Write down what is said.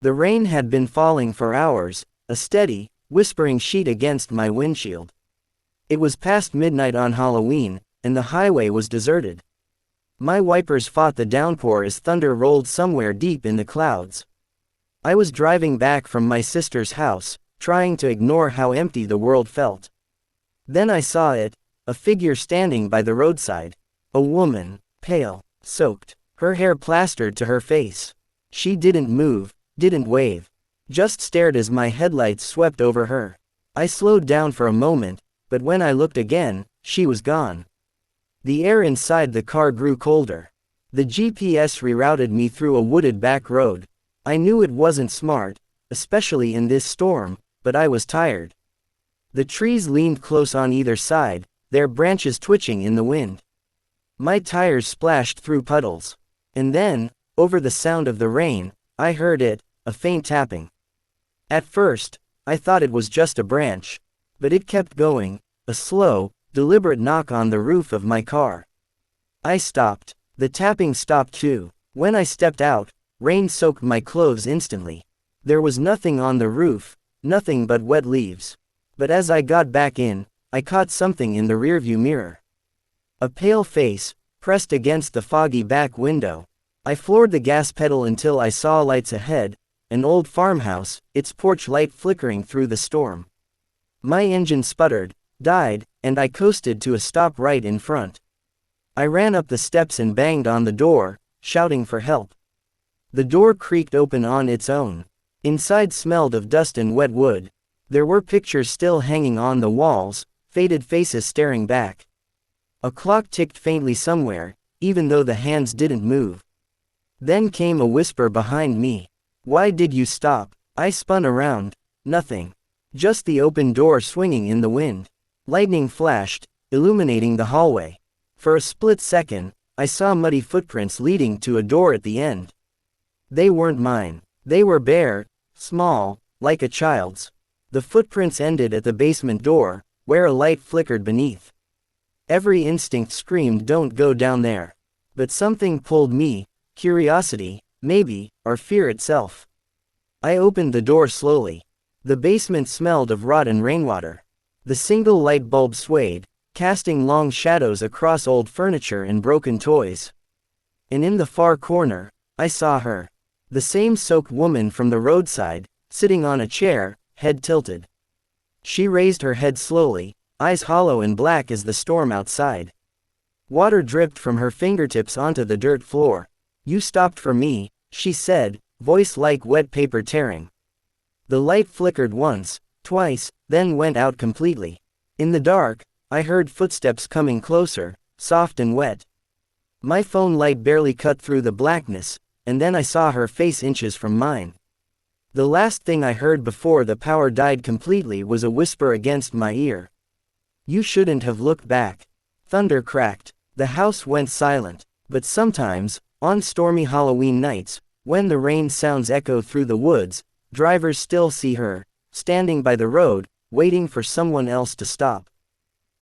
The rain had been falling for hours, a steady, whispering sheet against my windshield. It was past midnight on Halloween, and the highway was deserted. My wipers fought the downpour as thunder rolled somewhere deep in the clouds. I was driving back from my sister's house, trying to ignore how empty the world felt. Then I saw it, a figure standing by the roadside. A woman, pale, soaked, her hair plastered to her face. She didn't move, didn't wave, just stared as my headlights swept over her. I slowed down for a moment, but when I looked again, she was gone. The air inside the car grew colder. The GPS rerouted me through a wooded back road. I knew it wasn't smart, especially in this storm, but I was tired. The trees leaned close on either side, their branches twitching in the wind. My tires splashed through puddles. And then, over the sound of the rain, I heard it, a faint tapping. At first, I thought it was just a branch. But it kept going, a slow, deliberate knock on the roof of my car. I stopped. The tapping stopped too. When I stepped out, rain soaked my clothes instantly. There was nothing on the roof, nothing but wet leaves. But as I got back in, I caught something in the rearview mirror. A pale face, pressed against the foggy back window. I floored the gas pedal until I saw lights ahead, an old farmhouse, its porch light flickering through the storm. My engine sputtered, died, and I coasted to a stop right in front. I ran up the steps and banged on the door, shouting for help. The door creaked open on its own. Inside smelled of dust and wet wood. There were pictures still hanging on the walls, faded faces staring back. A clock ticked faintly somewhere, even though the hands didn't move. Then came a whisper behind me. "Why did you stop?" I spun around. Nothing. Just the open door swinging in the wind. Lightning flashed, illuminating the hallway. For a split second, I saw muddy footprints leading to a door at the end. They weren't mine. They were bare, small, like a child's. The footprints ended at the basement door, where a light flickered beneath. Every instinct screamed, "Don't go down there." But something pulled me, curiosity, maybe, or fear itself. I opened the door slowly. The basement smelled of rotten rainwater. The single light bulb swayed, casting long shadows across old furniture and broken toys. And in the far corner, I saw her. The same soaked woman from the roadside, sitting on a chair, head tilted. She raised her head slowly, eyes hollow and black as the storm outside. Water dripped from her fingertips onto the dirt floor. "You stopped for me," she said, voice like wet paper tearing. The light flickered once, twice, then went out completely. In the dark, I heard footsteps coming closer, soft and wet. My phone light barely cut through the blackness, and then I saw her face inches from mine. The last thing I heard before the power died completely was a whisper against my ear. "You shouldn't have looked back." Thunder cracked. The house went silent. But sometimes, on stormy Halloween nights, when the rain sounds echo through the woods, drivers still see her, standing by the road, waiting for someone else to stop.